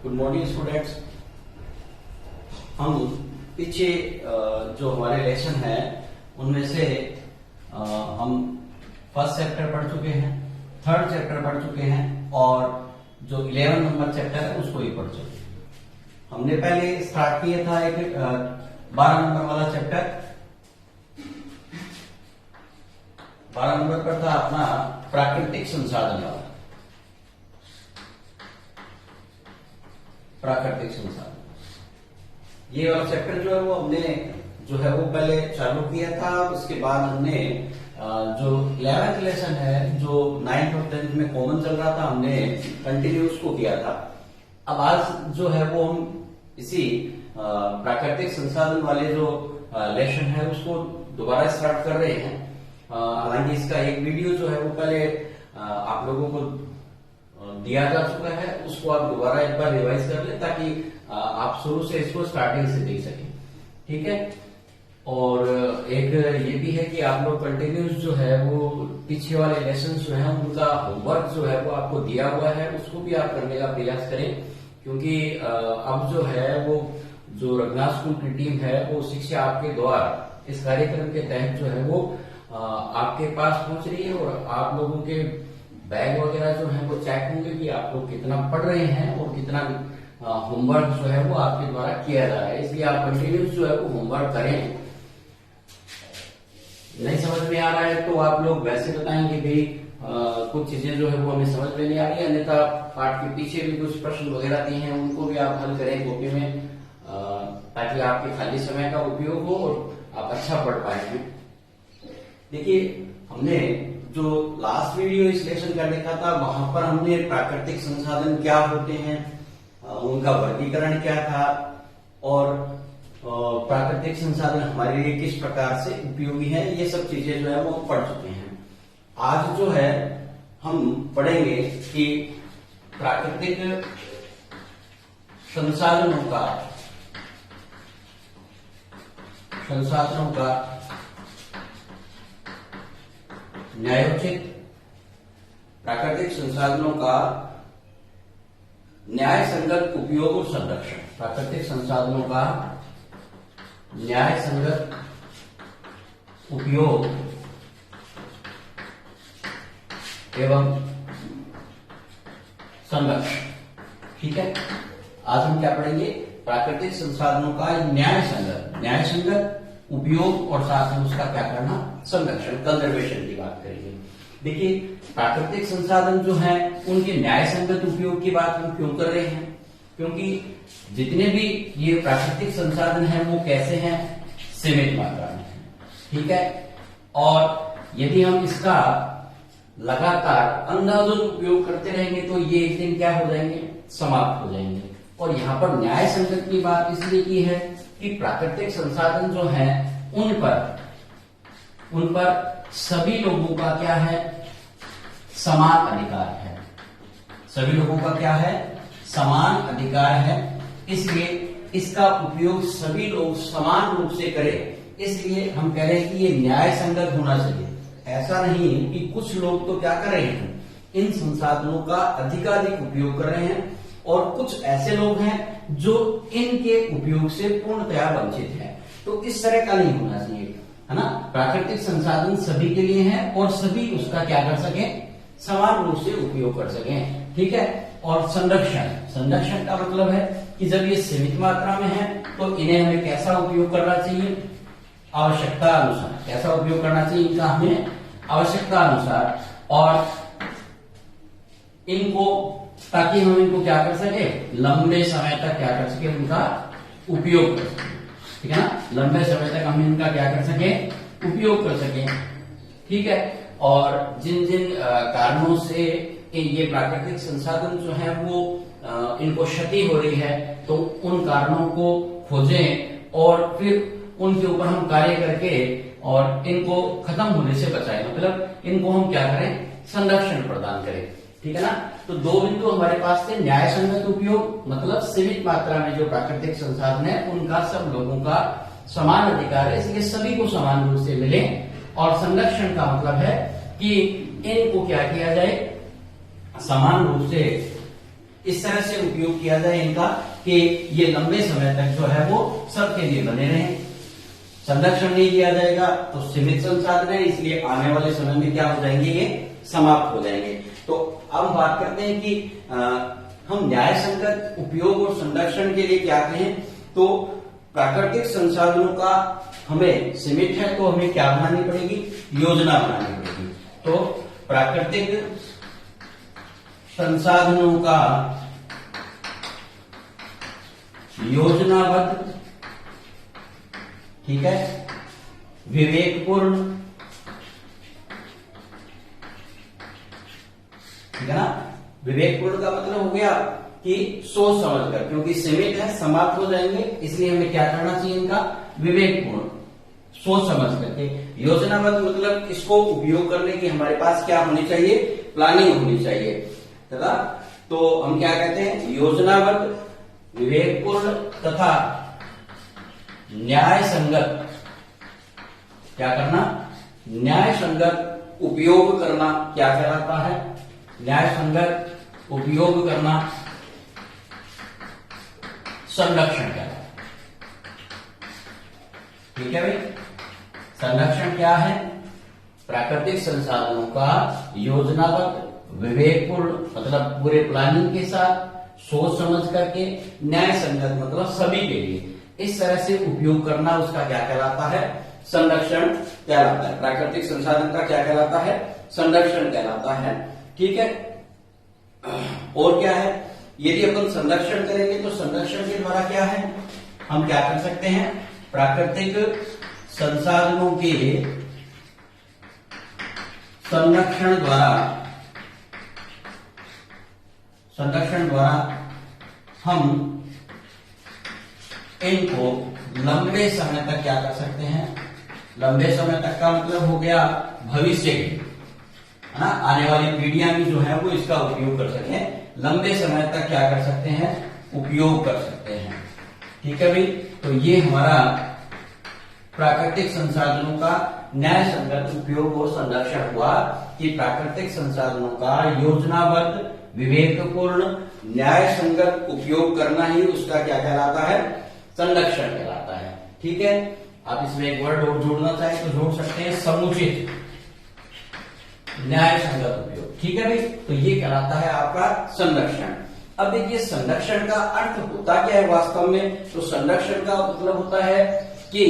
Good morning students. हम पीछे जो हमारे लेसन है उनमें से हम फर्स्ट चैप्टर पढ़ चुके हैं, थर्ड चैप्टर पढ़ चुके हैं और जो 11 नंबर चैप्टर है उसको ही पढ़ चुके हैं। हमने पहले स्टार्ट किया था एक 12 नंबर वाला चैप्टर। 12 नंबर पर था अपना प्राकृतिक संसाधन वाला, प्राकृतिक संसाधन। ये वाला चैप्टर जो है वो हमने जो है वो पहले चालू किया था। उसके बाद हमने जो 11th लेसन है जो 9th और 10th में कॉमन चल रहा था हमने कंटिन्यू उसको किया था। अब आज जो है वो हम इसी प्राकृतिक संसाधन वाले जो लेसन है उसको दोबारा स्टार्ट कर रहे हैं। हालांकि इसका एक वीडियो जो है वो पहले आप लोगों को दिया जा चुका है, उसको आप दोबारा एक बार रिवाइज कर लें ताकि आप शुरू से इसको स्टार्टिंग से देख सकें। ठीक है। और एक ये भी है कि आप लोग कंटिन्यूस जो है वो पीछे वाले लेसन जो है उनका होमवर्क जो है वो आपको दिया हुआ है, उसको भी आप करने का प्रयास करें। क्योंकि अब जो है वो जो रघुनाथ स्कूल की टीम है वो शिक्षा आपके द्वारा इस कार्यक्रम के तहत जो है वो आपके पास पहुंच रही है और आप लोगों के बैग वगैरह जो है वो चेक होंगे कि आप लोग कितना पढ़ रहे हैं और कितना होमवर्क जो है वो आपके द्वारा किया जा रहा है। इसलिए आप कंटिन्यूस जो है वो होमवर्क करें। नहीं समझ में आ रहा है तो आप लोग वैसे बताएंगे भाई कुछ चीजें जो है वो हमें समझ में नहीं आ रही है, अन्यथा पाठ के पीछे भी कुछ प्रश्न वगैरह दिए हैं उनको भी आप हल करें कॉपी में, ताकि आपके खाली समय का उपयोग हो और आप अच्छा पढ़ पाएंगे। देखिए, हमने जो लास्ट वीडियो इस लेसन का देखा था वहां पर हमने प्राकृतिक संसाधन क्या होते हैं, उनका वर्गीकरण क्या था और प्राकृतिक संसाधन हमारे लिए किस प्रकार से उपयोगी है, ये सब चीजें जो है वो पढ़ चुके हैं। आज जो है हम पढ़ेंगे कि प्राकृतिक संसाधनों का न्यायोचित, प्राकृतिक संसाधनों का न्याय संगत उपयोग और संरक्षण, प्राकृतिक संसाधनों का न्याय संगत उपयोग एवं संरक्षण। ठीक है। आज हम क्या पढ़ेंगे? प्राकृतिक संसाधनों का न्याय संगत उपयोग और साथ में उसका क्या करना, संरक्षण, कंजर्वेशन की बात करेंगे। देखिए, प्राकृतिक संसाधन जो है उनके न्याय संगत उपयोग की बात हम क्यों कर रहे हैं? क्योंकि जितने भी ये प्राकृतिक संसाधन है वो कैसे हैं? सीमित मात्रा में है। ठीक है। और यदि हम इसका लगातार अंधाधुंध उपयोग करते रहेंगे तो ये एक दिन क्या हो जाएंगे? समाप्त हो जाएंगे। और यहाँ पर न्याय संगत की बात इसलिए की है कि प्राकृतिक संसाधन जो है उन पर सभी लोगों का क्या है? समान अधिकार है। सभी लोगों का क्या है? समान अधिकार है। इसलिए इसका उपयोग सभी लोग समान रूप से करें। इसलिए हम कह रहे हैं कि ये न्याय संगत होना चाहिए। ऐसा नहीं कि कुछ लोग तो क्या कर रहे हैं, इन संसाधनों का अधिकाधिक उपयोग कर रहे हैं और कुछ ऐसे लोग हैं जो इनके उपयोग से पूर्णतया वंचित हैं। तो इस तरह का नहीं होना चाहिए, है ना। प्राकृतिक संसाधन सभी के लिए है और सभी उसका क्या कर सकें? समान रूप से उपयोग कर सकें। ठीक है। और संरक्षण का मतलब है कि जब ये सीमित मात्रा में है तो इन्हें हमें कैसा उपयोग करना चाहिए? आवश्यकता अनुसार। कैसा उपयोग करना चाहिए इनका? हमें आवश्यकता अनुसार। और इनको, ताकि हम इनको क्या कर सके? लंबे समय तक क्या कर सके? उनका उपयोग कर सके। ठीक है ना। लंबे समय तक हम इनका क्या कर सके? उपयोग कर सके। ठीक है। और जिन जिन कारणों से ये प्राकृतिक संसाधन जो है वो इनको क्षति हो रही है तो उन कारणों को खोजें और फिर उनके ऊपर हम कार्य करके और इनको खत्म होने से बचाएं। मतलब इनको हम क्या करें? संरक्षण प्रदान करें। ठीक है ना। तो दो बिंदु हमारे पास थे। न्याय संगत उपयोग मतलब सीमित मात्रा में जो प्राकृतिक संसाधन है उनका सब लोगों का समान अधिकार है, इसलिए सभी को समान रूप से मिले। और संरक्षण का मतलब है कि इनको क्या किया जाए? समान रूप से इस तरह से उपयोग किया जाए इनका कि ये लंबे समय तक जो है वो सबके लिए बने रहें। संरक्षण नहीं किया जाएगा तो सीमित संसाधन है, इसलिए आने वाले समय में क्या हो जाएंगे, ये समाप्त हो जाएंगे। तो अब बात करते हैं कि हम न्याय संगत उपयोग और संरक्षण के लिए क्या कहें। तो प्राकृतिक संसाधनों का हमें सीमित है तो हमें क्या बनानी पड़ेगी, योजना बनानी पड़ेगी। तो प्राकृतिक संसाधनों का योजनाबद्ध, ठीक है, विवेकपूर्ण, ठीक है ना। विवेकपूर्ण का मतलब हो गया कि सोच समझकर, क्योंकि सीमित है, समाप्त हो जाएंगे, इसलिए हमें क्या करना चाहिए, इनका विवेकपूर्ण, सोच समझ करके। योजनाबद्ध मतलब इसको उपयोग करने की हमारे पास क्या होनी चाहिए, प्लानिंग होनी चाहिए, तथा तो हम क्या कहते हैं, योजनाबद्ध, विवेकपूर्ण तथा न्याय संगत, क्या करना, न्याय संगत उपयोग करना क्या कहलाता है, न्याय संगत उपयोग करना संरक्षण कहलाता है। ठीक है भाई, संरक्षण क्या है, प्राकृतिक संसाधनों का योजनाबद्ध, विवेकपूर्ण मतलब पूरे प्लानिंग के साथ, सोच समझ करके, न्याय संगत मतलब सभी के लिए इस तरह से उपयोग करना, उसका क्या कहलाता है, संरक्षण कहलाता है। प्राकृतिक संसाधन का क्या कहलाता है, संरक्षण कहलाता है। ठीक है, और क्या है, यदि अपन संरक्षण करेंगे तो संरक्षण के द्वारा क्या है, हम क्या कर सकते हैं, प्राकृतिक संसाधनों के संरक्षण द्वारा हम इनको लंबे समय तक क्या कर सकते हैं, लंबे समय तक का मतलब हो गया भविष्य के, है ना, आने वाली पीढ़ियां भी जो है वो इसका उपयोग कर सकें, लंबे समय तक क्या कर सकते हैं, उपयोग कर सकते हैं। ठीक है भाई, तो ये हमारा प्राकृतिक संसाधनों का न्याय संगत उपयोग और संरक्षण हुआ कि प्राकृतिक संसाधनों का योजनाबद्ध, विवेकपूर्ण, न्याय संगत उपयोग करना ही उसका क्या कहलाता है, संरक्षण कहलाता है। ठीक है, आप इसमें एक वर्ड और जोड़ना चाहें तो जोड़ सकते हैं, समुचित न्याय संगत उपयोग। ठीक है भाई, तो ये कहलाता है आपका संरक्षण। अब देखिए संरक्षण का अर्थ होता क्या है वास्तव में, तो संरक्षण का मतलब होता है कि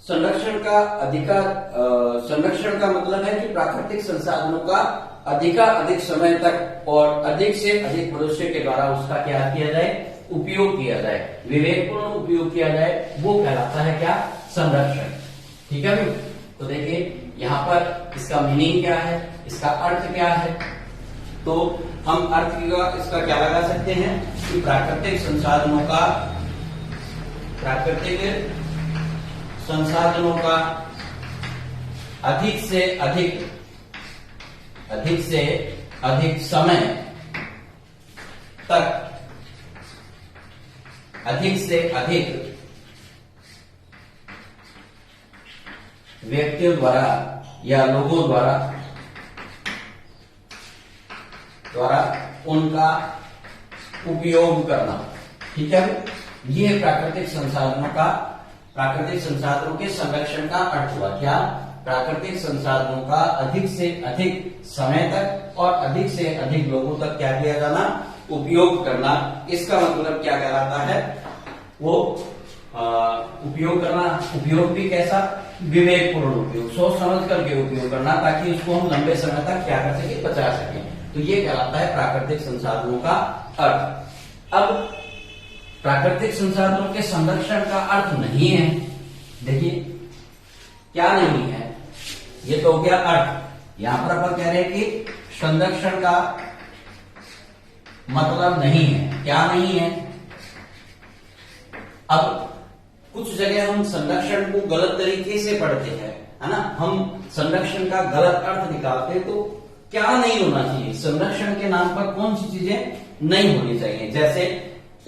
संरक्षण का मतलब है कि प्राकृतिक संसाधनों का अधिक समय तक और अधिक से अधिक मनुष्य के द्वारा उसका क्या किया जाए, उपयोग किया जाए, विवेकपूर्ण उपयोग किया जाए, वो कहलाता है क्या, संरक्षण। ठीक है भाई, तो देखिए यहाँ पर इसका मीनिंग क्या है, इसका अर्थ क्या है, तो हम अर्थ का इसका क्या लगा सकते हैं कि प्राकृतिक संसाधनों का अधिक से अधिक समय तक, अधिक से अधिक व्यक्तियों द्वारा या लोगों द्वारा उनका उपयोग करना। ठीक है, ये प्राकृतिक संसाधनों के संरक्षण का अर्थ हुआ। क्या, प्राकृतिक संसाधनों का अधिक से अधिक समय तक और अधिक से अधिक लोगों तक क्या किया जाना, उपयोग करना। इसका मतलब क्या कहलाता है, वो उपयोग करना, उपयोग भी कैसा, विवेकपूर्ण उपयोग, सोच समझ करके उपयोग करना, ताकि उसको हम लंबे समय तक क्या कर सके, बचा सकें। तो ये कहलाता है प्राकृतिक संसाधनों का अर्थ। अब प्राकृतिक संसाधनों के संरक्षण का अर्थ नहीं है, देखिए क्या नहीं है, ये तो हो गया अर्थ। यहां पर अपन कह रहे हैं कि संरक्षण का मतलब नहीं है, क्या नहीं है। अब कुछ जगह हम संरक्षण को गलत तरीके से पढ़ते हैं, है ना, हम संरक्षण का गलत अर्थ निकालते हैं। तो क्या नहीं होना चाहिए, संरक्षण के नाम पर कौन सी चीजें नहीं होनी चाहिए। जैसे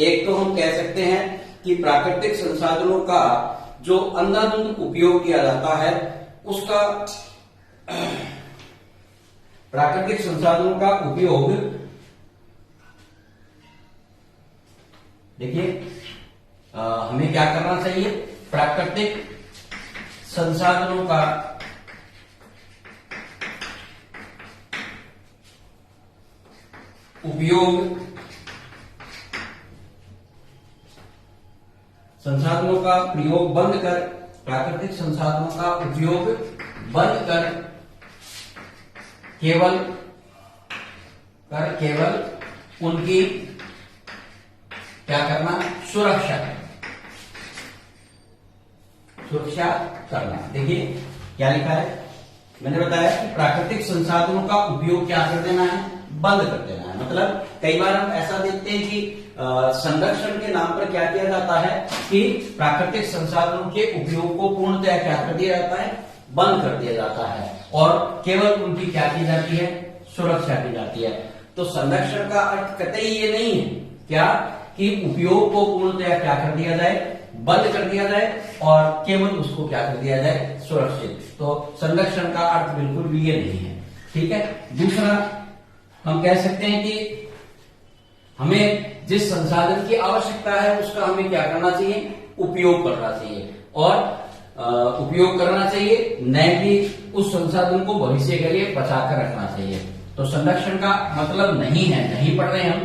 एक तो हम कह सकते हैं कि प्राकृतिक संसाधनों का जो अंधाधुंध उपयोग किया जाता है, उसका प्राकृतिक संसाधनों का उपयोग देखिए हमें क्या करना चाहिए, प्राकृतिक संसाधनों का उपयोग, संसाधनों का प्रयोग बंद कर, प्राकृतिक संसाधनों का उपयोग बंद कर केवल उनकी क्या करना, सुरक्षा करना। देखिए क्या लिखा है, मैंने बताया कि प्राकृतिक संसाधनों का उपयोग क्या कर देना है, बंद कर देना है। मतलब कई बार हम ऐसा देखते हैं कि संरक्षण के नाम पर क्या किया जाता है कि प्राकृतिक संसाधनों के उपयोग को पूर्णतः क्या कर दिया जाता है, बंद कर दिया जाता है और केवल उनकी क्या की जाती है, सुरक्षा की जाती है। तो संरक्षण का अर्थ कतई ये नहीं है क्या कि उपयोग को पूर्णतः क्या कर दिया जाए, बंद कर दिया जाए और केवल उसको क्या कर दिया जाए, सुरक्षित। तो संरक्षण का अर्थ बिल्कुल भी ये नहीं है। ठीक है। दूसरा हम कह सकते हैं कि हमें जिस संसाधन की आवश्यकता है उसका हमें क्या करना चाहिए, उपयोग करना चाहिए और उपयोग करना चाहिए, न कि उस संसाधन को भविष्य के लिए बचाकर रखना चाहिए। तो संरक्षण का मतलब नहीं पढ़ रहे हम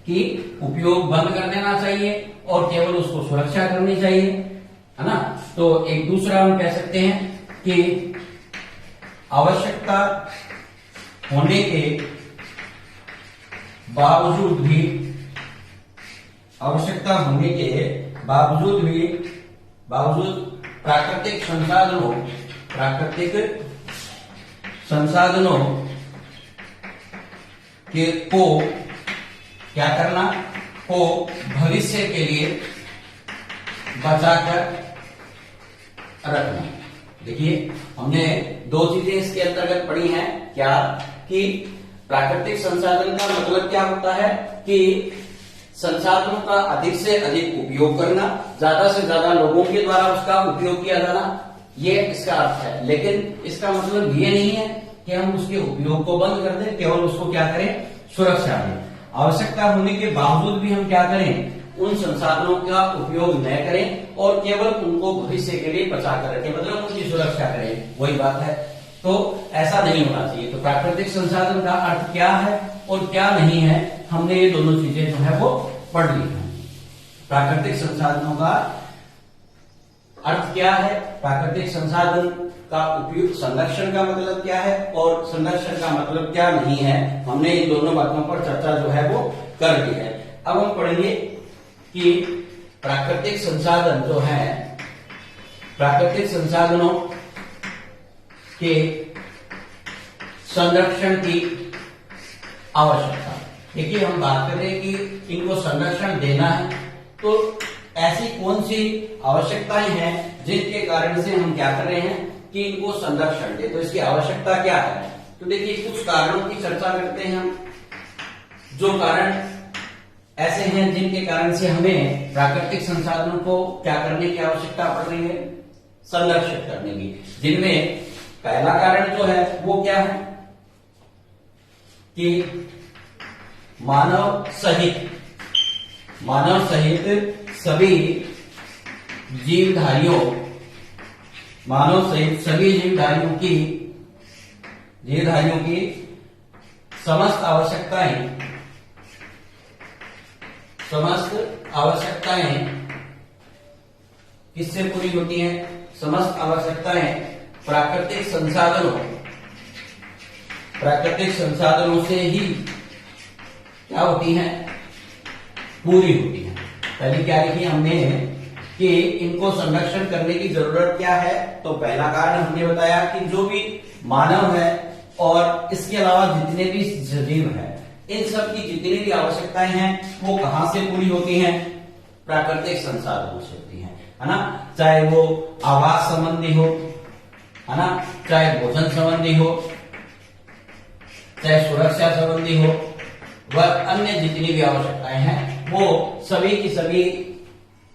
कि उपयोग बंद कर देना चाहिए और केवल उसको सुरक्षा करनी चाहिए, है ना। तो एक दूसरा हम कह सकते हैं कि आवश्यकता होने के बावजूद प्राकृतिक संसाधनों के को क्या करना, को भविष्य के लिए बचाकर रखना। देखिए हमने दो चीजें इसके अंतर्गत पढ़ी हैं, क्या कि प्राकृतिक संसाधन का मतलब क्या होता है कि संसाधनों का अधिक से अधिक उपयोग करना, ज्यादा से ज्यादा लोगों के द्वारा उसका उपयोग किया जाना, ये इसका अर्थ है। लेकिन इसका मतलब ये नहीं है कि हम उसके उपयोग को बंद कर दें, केवल उसको क्या करें, सुरक्षा दें। आवश्यकता होने के बावजूद भी हम क्या करें, उन संसाधनों का उपयोग न करें और केवल उनको भविष्य के लिए बचा कर रखें, मतलब उनकी सुरक्षा करें, वही बात है। तो ऐसा नहीं होना चाहिए। तो प्राकृतिक संसाधन का अर्थ क्या है और क्या नहीं है, हमने ये दोनों चीजें जो है वो पढ़ ली है। प्राकृतिक संसाधनों का अर्थ क्या है, प्राकृतिक संसाधन का उपयोग, संरक्षण का मतलब क्या है और संरक्षण का मतलब क्या नहीं है, हमने इन दोनों बातों पर चर्चा जो है वो कर ली है। अब हम पढ़ेंगे कि प्राकृतिक संसाधन जो है, प्राकृतिक संसाधनों के संरक्षण की आवश्यकता। देखिए हम बात कर रहे हैं कि इनको संरक्षण देना है, तो ऐसी कौन सी आवश्यकताएं हैं जिनके कारण से हम क्या कर रहे हैं कि इनको संरक्षण दे। तो इसकी आवश्यकता क्या है, तो देखिए कुछ कारणों की चर्चा करते हैं हम, जो कारण ऐसे हैं जिनके कारण से हमें प्राकृतिक संसाधनों को क्या करने की आवश्यकता पड़ रही है, संरक्षित करने की। जिनमें पहला कारण जो है वो क्या है कि मानव सहित सभी जीवधारियों की समस्त आवश्यकताएं किससे पूरी होती हैं, समस्त आवश्यकताएं प्राकृतिक संसाधनों से ही क्या होती हैं, पूरी होती हैं। पहले क्या लिखी हमने कि इनको संरक्षण करने की जरूरत क्या है, तो पहला कारण हमने बताया कि जो भी मानव है और इसके अलावा जितने भी सजीव हैं, इन सब की जितनी भी आवश्यकताएं हैं वो कहां से पूरी होती हैं, प्राकृतिक संसाधनों से होती हैं, है ना। चाहे वो आवास संबंधी हो, है ना, चाहे भोजन संबंधी हो, चाहे सुरक्षा संबंधी हो, वह अन्य जितनी भी आवश्यकताएं हैं वो सभी की सभी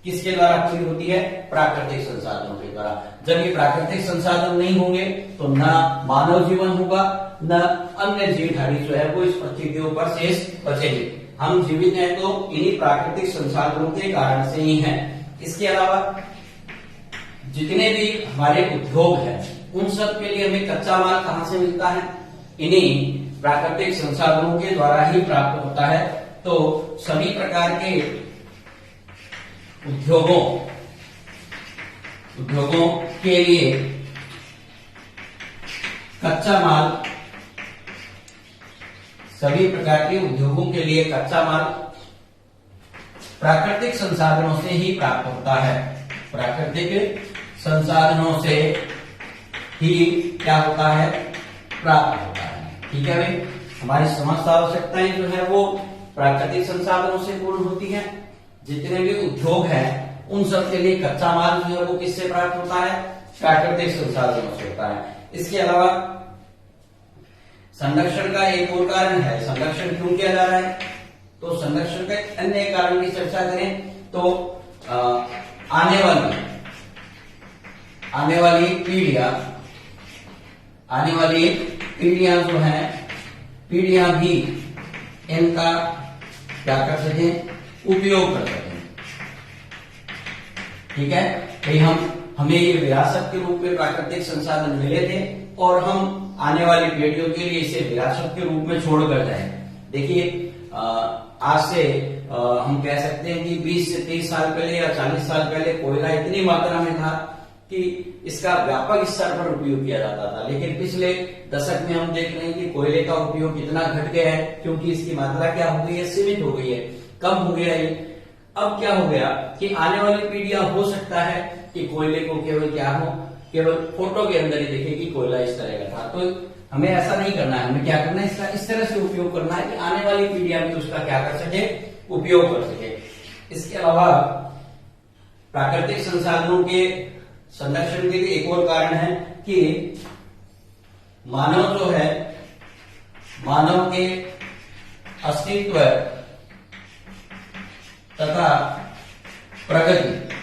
किसके द्वारा पूरी होती है, प्राकृतिक संसाधनों के द्वारा। जब ये प्राकृतिक संसाधन नहीं होंगे तो न मानव जीवन होगा, न अन्य जीवधारी जो है वो इस पृथ्वी के ऊपर शेष बचेंगे। हम जीवित हैं तो इन्हीं प्राकृतिक संसाधनों के कारण से ही हैं। इसके अलावा जितने भी हमारे उद्योग हैं उन सब के लिए हमें कच्चा माल कहां से मिलता है? इन्हीं प्राकृतिक संसाधनों के द्वारा ही प्राप्त होता है। तो सभी प्रकार के उद्योगों के लिए कच्चा माल, सभी प्रकार के उद्योगों के लिए कच्चा माल प्राकृतिक संसाधनों से ही प्राप्त होता है। प्राकृतिक संसाधनों से ही क्या होता है? प्राप्त होता है। ठीक है भाई, हमारी समस्त आवश्यकताएं जो है वो प्राकृतिक संसाधनों से पूर्ण होती हैं। जितने भी उद्योग हैं उन सब के लिए कच्चा माल जो है वो किससे प्राप्त होता है? प्राकृतिक संसाधनों से होता है। इसके अलावा संरक्षण का एक और कारण है। संरक्षण क्यों किया जा रहा है? तो संरक्षण के अन्य कारण की चर्चा करें तो आने वाली पीढ़ियां जो हैं, पीढ़ियां भी इनका क्या कर सकें? उपयोग कर सकें। ठीक है भाई, हमें ये विरासत के रूप में प्राकृतिक संसाधन मिले थे और हम आने वाली पीढ़ियों के लिए इसे विरासत के रूप में छोड़कर जाएं। देखिए आज से हम कह सकते हैं कि 20 से 30 साल पहले या 40 साल पहले कोयला इतनी मात्रा में था कि इसका व्यापक स्तर पर उपयोग किया जाता था, लेकिन पिछले दशक में हम देख रहे हैं कि कोयले का उपयोग कितना घट गया है, क्योंकि इसकी मात्रा क्या हो गई है? सीमित हो गई है, कम हो गया है। अब क्या हो गया कि आने वाली पीढ़ियां हो सकता है कि कोयले को केवल फोटो के अंदर ही देखे कि कोयला इस तरह का था। तो हमें ऐसा नहीं करना है, हमें क्या करना है? इसका इस तरह से उपयोग करना है कि आने वाली पीढ़ियां भी उसका क्या कर सके? उपयोग कर सके। इसके अलावा प्राकृतिक संसाधनों के संरक्षण के लिए एक और कारण है कि मानव जो है, मानव के अस्तित्व तथा प्रगति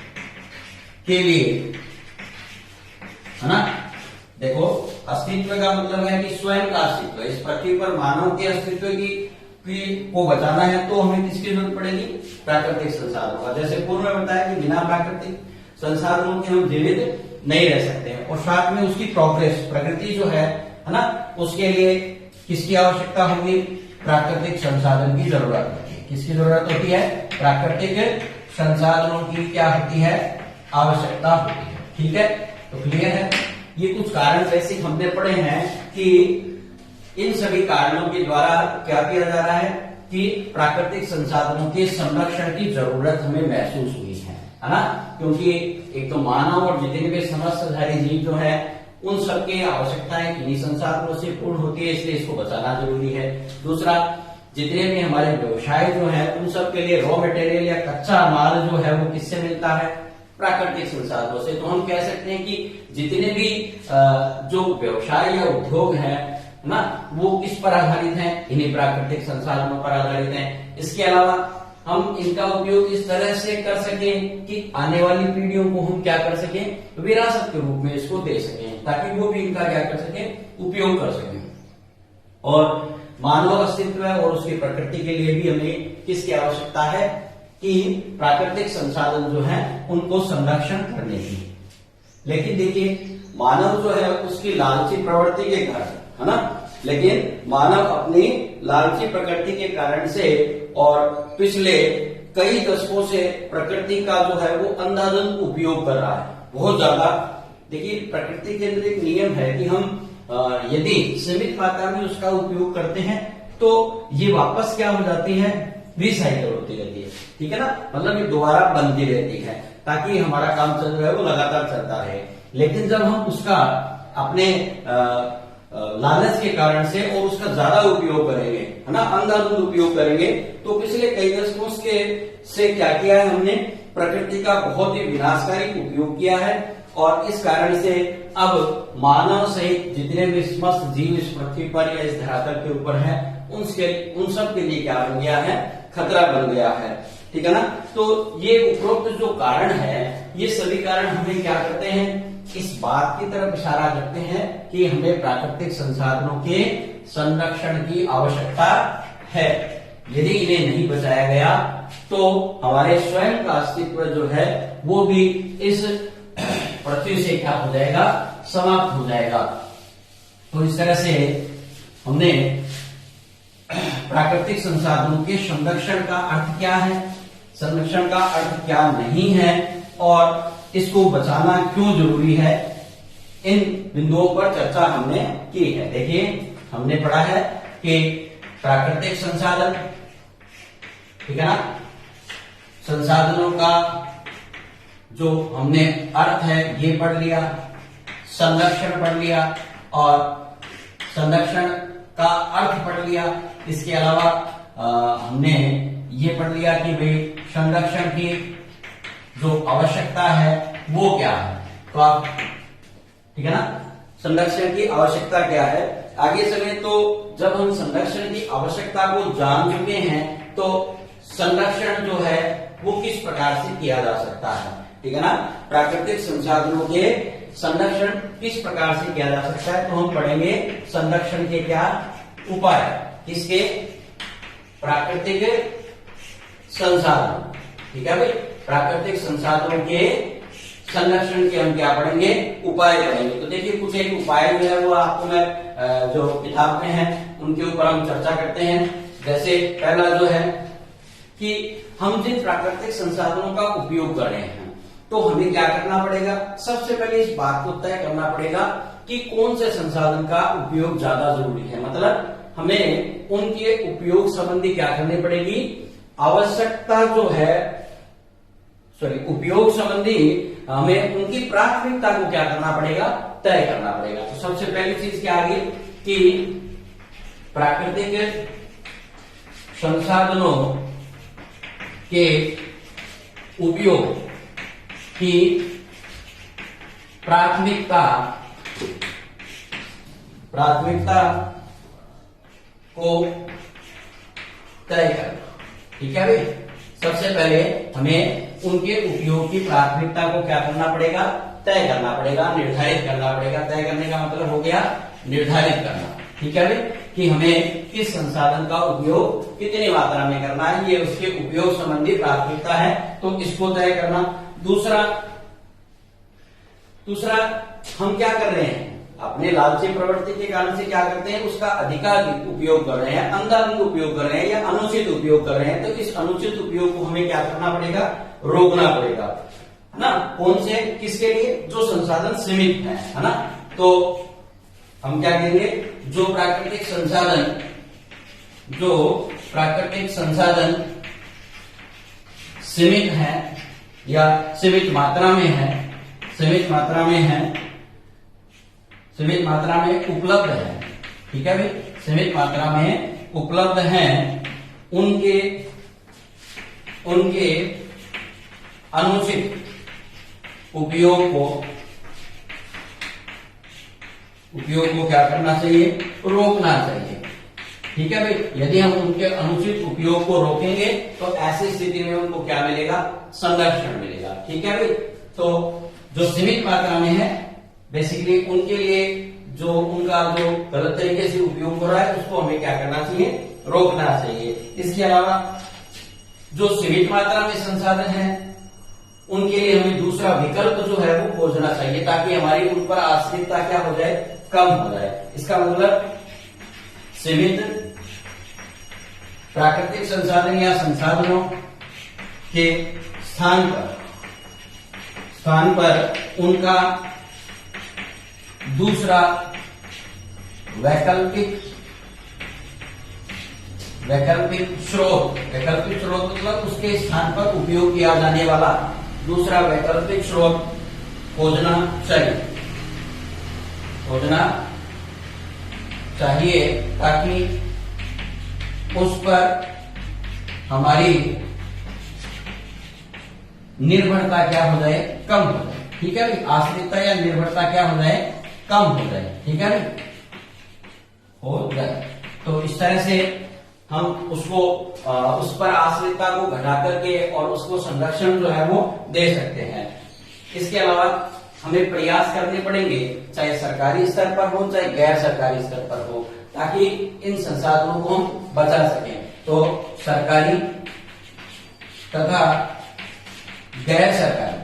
के लिए, है ना? देखो, अस्तित्व का मतलब है कि स्वयं का अस्तित्व। इस पृथ्वी पर मानव के अस्तित्व को बचाना है तो हमें किसकी जरूरत पड़ेगी? प्राकृतिक संसाधनों का। जैसे पूर्व में बताया कि बिना प्राकृतिक संसाधनों के हम जीवित नहीं रह सकते हैं, और साथ में उसकी प्रोग्रेस, प्रगति जो है ना, उसके लिए किसकी आवश्यकता होगी? प्राकृतिक संसाधन की जरूरत होती है। किसकी जरूरत होती है? प्राकृतिक संसाधनों की क्या होती है? आवश्यकता होती है। ठीक है, तो क्लियर है। ये कुछ कारण बेसिक हमने पढ़े हैं कि इन सभी कारणों के द्वारा क्या किया जा रहा है कि प्राकृतिक संसाधनों के संरक्षण की जरूरत हमें महसूस हुई है ना? क्योंकि एक तो मानव और जितने भी समस्त सारी जीव जो है उन सबकी आवश्यकताएं किन्हीं संसाधनों से पूर्ण होती है, इसलिए इसको बचाना जरूरी है। दूसरा, जितने भी हमारे व्यवसाय जो है उन सब के लिए रॉ मटेरियल या कच्चा माल जो है वो किससे मिलता है? प्राकृतिक संसाधनों से। तो हम कह सकते हैं कि जितने भी जो व्यवसाय या उद्योग है ना, वो किस पर आधारित हैं? इन्हीं प्राकृतिक संसाधनों पर आधारित हैं। इसके अलावा हम इनका उपयोग इस तरह से कर सकें कि आने वाली पीढ़ियों को हम क्या कर सकें? विरासत के रूप में इसको दे सकें, ताकि वो भी इनका क्या कर सकें? उपयोग कर सकें। और मानव अस्तित्व और उसकी प्रकृति के लिए भी हमें किसकी आवश्यकता है? कि प्राकृतिक संसाधन जो है उनको संरक्षण करने की। लेकिन देखिए, मानव जो है उसकी लालची प्रवृत्ति के कारण, है ना, लेकिन मानव अपनी लालची प्रकृति के कारण से और पिछले कई दशकों से प्रकृति का जो है वो अंधाधुंध उपयोग कर रहा है, बहुत ज्यादा। देखिए, प्रकृति के अंदर एक नियम है कि हम यदि सीमित मात्रा में उसका उपयोग करते हैं तो ये वापस क्या हो जाती है? रिसाइकल होती रहती है। ठीक है ना, मतलब ये दोबारा बनती रहती है, ताकि हमारा काम चल रहा है वो लगातार चलता रहे। लेकिन जब हम उसका अपने लालच के कारण से और उसका ज्यादा उपयोग करेंगे, है ना, अंधाधुंध उपयोग करेंगे, तो पिछले कई दशकों से क्या किया है हमने? प्रकृति का बहुत ही विनाशकारी उपयोग किया है, और इस कारण से अब मानव सहित जितने भी समस्त जीव इस पृथ्वी पर या इस धरातल के ऊपर है उन सब के लिए क्या बन गया है? खतरा बन गया है। ठीक है ना? तो ये उपरोक्त जो कारण है, ये सभी कारण हमें क्या करते हैं? इस बात की तरफ इशारा करते हैं कि हमें प्राकृतिक संसाधनों के संरक्षण की आवश्यकता है। यदि इन्हें नहीं बचाया गया तो हमारे स्वयं का अस्तित्व जो है वो भी इस पृथ्वी से क्या हो जाएगा, समाप्त हो जाएगा। तो इस तरह से हमने प्राकृतिक संसाधनों के संरक्षण का अर्थ क्या है, संरक्षण का अर्थ क्या नहीं है और इसको बचाना क्यों जरूरी है, इन बिंदुओं पर चर्चा हमने की है। देखिए हमने पढ़ा है कि प्राकृतिक संसाधन, ठीक है ना, संसाधनों का जो हमने अर्थ है ये पढ़ लिया, संरक्षण पढ़ लिया और संरक्षण का अर्थ पढ़ लिया। इसके अलावा हमने ये पढ़ लिया कि भाई संरक्षण की जो आवश्यकता है वो क्या है। तो आप, ठीक है ना, संरक्षण की आवश्यकता क्या है। आगे चले तो जब हम संरक्षण की आवश्यकता को जान चुके हैं तो संरक्षण जो है वो किस प्रकार से किया जा सकता है, ठीक है ना, प्राकृतिक संसाधनों के संरक्षण किस प्रकार से किया जा सकता है। तो हम पढ़ेंगे संरक्षण के क्या उपाय, किसके, प्राकृतिक संसाधन, ठीक है भाई, प्राकृतिक संसाधनों के संरक्षण के हम क्या पढ़ेंगे, उपाय पढ़ेंगे। तो देखिए कुछ एक उपाय जो है वो आपको मैं जो किताब में है उनके ऊपर हम चर्चा करते हैं। जैसे पहला जो है कि हम जिन प्राकृतिक संसाधनों का उपयोग कर रहे हैं तो हमें क्या करना पड़ेगा, सबसे पहले इस बात को तय करना पड़ेगा कि कौन से संसाधन का उपयोग ज्यादा जरूरी है। मतलब हमें उनके उपयोग संबंधी क्या करनी पड़ेगी, आवश्यकता जो है, उपयोग संबंधी हमें उनकी प्राथमिकता को क्या करना पड़ेगा, तय करना पड़ेगा। तो सबसे पहली चीज क्या आ गई कि प्राकृतिक संसाधनों के उपयोग की प्राथमिकता को तय करना, ठीक है भाई। सबसे पहले हमें उनके उपयोग की प्राथमिकता को क्या करना पड़ेगा, तय करना पड़ेगा, निर्धारित करना पड़ेगा। तय करने का मतलब हो गया निर्धारित करना, ठीक है भाई, कि हमें किस संसाधन का उपयोग कितनी मात्रा में करना है, ये उसके उपयोग संबंधी प्राथमिकता है, तो इसको तय करना। दूसरा हम क्या कर रहे हैं, अपने लालची प्रवृत्ति के कारण से क्या करते हैं, उसका अधिकाधिक उपयोग कर रहे हैं, अंधाधुंध उपयोग कर रहे हैं या अनुचित उपयोग कर रहे हैं। तो इस अनुचित उपयोग को हमें क्या करना पड़ेगा, रोकना पड़ेगा, है ना। कौन से, किसके लिए, जो संसाधन सीमित है ना। तो हम क्या कहेंगे, जो प्राकृतिक संसाधन सीमित है या सीमित मात्रा में उपलब्ध है, ठीक है भाई, सीमित मात्रा में उपलब्ध हैं, उनके अनुचित उपयोग को क्या करना चाहिए, रोकना चाहिए, ठीक है भाई। यदि हम उनके अनुचित उपयोग को रोकेंगे तो ऐसी स्थिति में उनको क्या मिलेगा, संरक्षण मिलेगा, ठीक है भाई। तो जो सीमित मात्रा में है बेसिकली उनके लिए जो उनका जो गलत तरीके से उपयोग हो रहा है उसको हमें क्या करना चाहिए, रोकना चाहिए। इसके अलावा जो सीमित मात्रा में संसाधन है उनके लिए हमें दूसरा विकल्प जो है वो खोजना चाहिए ताकि हमारी उन पर आश्रितता क्या हो जाए, कम हो जाए। इसका मतलब सीमित प्राकृतिक संसाधन या संसाधनों के स्थान पर उनका दूसरा वैकल्पिक स्रोत मतलब उसके स्थान पर उपयोग किया जाने वाला दूसरा वैकल्पिक स्रोत खोजना चाहिए ताकि उस पर हमारी निर्भरता क्या हो जाए, कम हो जाए, ठीक है भाई। आश्रितता या निर्भरता क्या हो जाए, कम हो जाए, ठीक है भाई, हो जाए। तो इस तरह से हम उसको उस पर आश्रितता को घटा करके और उसको संरक्षण जो है वो दे सकते हैं। इसके अलावा हमें प्रयास करने पड़ेंगे, चाहे सरकारी स्तर पर हो चाहे गैर सरकारी स्तर पर हो, ताकि इन संसाधनों को हम बचा सकें। तो सरकारी तथा गैर सरकारी,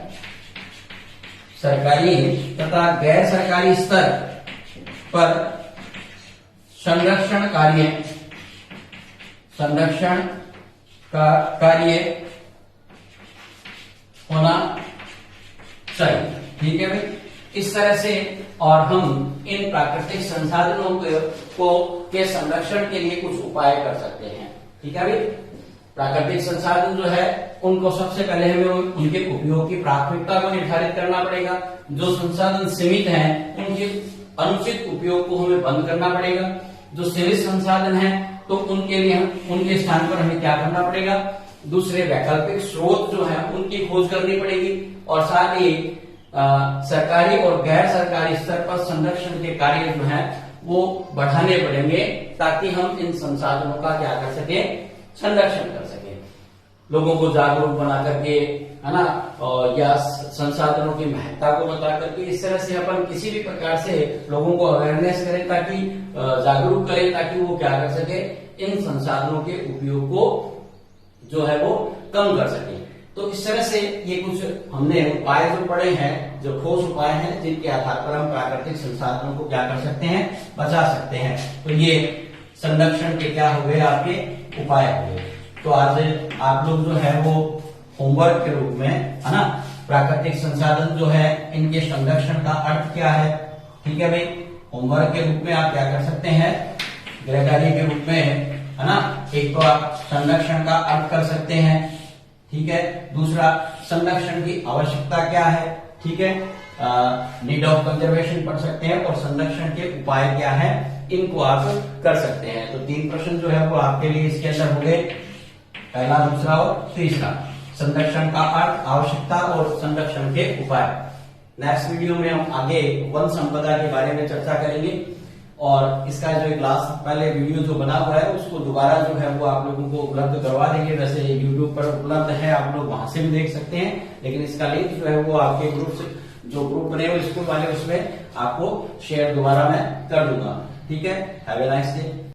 सरकारी तथा गैर सरकारी स्तर पर संरक्षण का कार्य होना चाहिए। ठीक है भाई, इस तरह से और हम इन प्राकृतिक संसाधनों के संरक्षण के लिए कुछ उपाय कर सकते हैं। ठीक है भाई, प्राकृतिक संसाधन जो है उनको सबसे पहले हमें उनके उपयोग की प्राथमिकता को निर्धारित करना पड़ेगा। जो संसाधन सीमित हैं उनके अनुचित उपयोग को हमें बंद करना पड़ेगा। जो सीमित संसाधन हैं तो उनके लिए उनके स्थान पर हमें क्या करना पड़ेगा, दूसरे वैकल्पिक स्रोत जो है उनकी खोज करनी पड़ेगी। और साथ ही सरकारी और गैर सरकारी स्तर पर संरक्षण के कार्य जो है वो बढ़ाने पड़ेंगे, ताकि हम इन संसाधनों का क्या कर सके, संरक्षण कर सके। लोगों को जागरूक बना करके, है ना, और या संसाधनों की महत्ता को बता करके, इस तरह से अपन किसी भी प्रकार से लोगों को अवेयरनेस करें, ताकि जागरूक करें, ताकि वो क्या कर सके, इन संसाधनों के उपयोग को जो है वो कम कर सके। तो इस तरह से ये कुछ हमने उपाय जो पढ़े हैं, जो ठोस उपाय हैं, जिनके आधार पर हम प्राकृतिक संसाधनों को क्या कर सकते हैं, बचा सकते हैं। तो ये संरक्षण के क्या हो गए, आपके उपाय हो गए। तो आज आप लोग जो है वो होमवर्क के रूप में, है ना, प्राकृतिक संसाधन जो है इनके संरक्षण का अर्थ क्या है, ठीक है भाई, होमवर्क के रूप में आप क्या कर सकते हैं, गृह कार्य के रूप में, है ना, एक तो आप संरक्षण का अर्थ कर सकते हैं, ठीक है, दूसरा संरक्षण की आवश्यकता क्या है, ठीक है, नीड ऑफ कंजर्वेशन पढ़ सकते हैं, और संरक्षण के उपाय क्या है, इनको आप कर सकते हैं। तो 3 प्रश्न जो है वो आपके लिए इसके अंदर हो गए, पहला, दूसरा और तीसरा, संरक्षण का अर्थ, आवश्यकता और संरक्षण के उपाय। नेक्स्ट वीडियो में हम आगे वन संपदा के बारे में चर्चा करेंगे, और इसका जो क्लास पहले वीडियो जो बना हुआ है उसको दोबारा जो है वो आप लोगों को उपलब्ध करवा देंगे। वैसे YouTube पर उपलब्ध है, आप लोग वहां से भी देख सकते हैं, लेकिन इसका लिंक जो है वो आपके ग्रुप से, जो ग्रुप बने हुए स्कूल वाले, उसमें आपको शेयर दोबारा मैं कर दूंगा। ठीक है, हैव ए नाइस डे।